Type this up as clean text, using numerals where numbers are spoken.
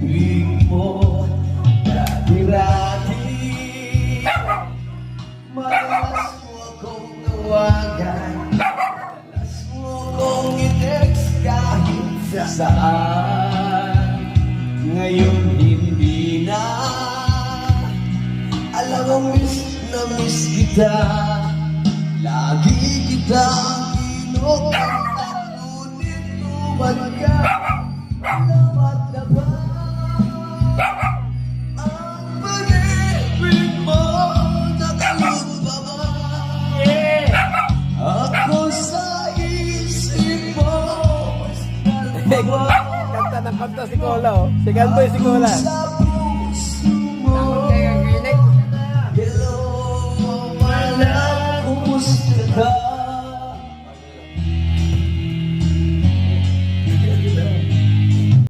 pag-ibig mo, dati-rati. Madalas mo akong tawagan, madalas mo akong i-text kahit saan. Ngayon hindi na, alam mo miss na miss kita. Lagi kitang kinukanta, ngunit lumad ka. Dapat na ba ang pag-ibig mo? Nakalot pa ba ako sa isip mo? Kanta ng kanta si Cola, oh. Si Gantoy si Cola.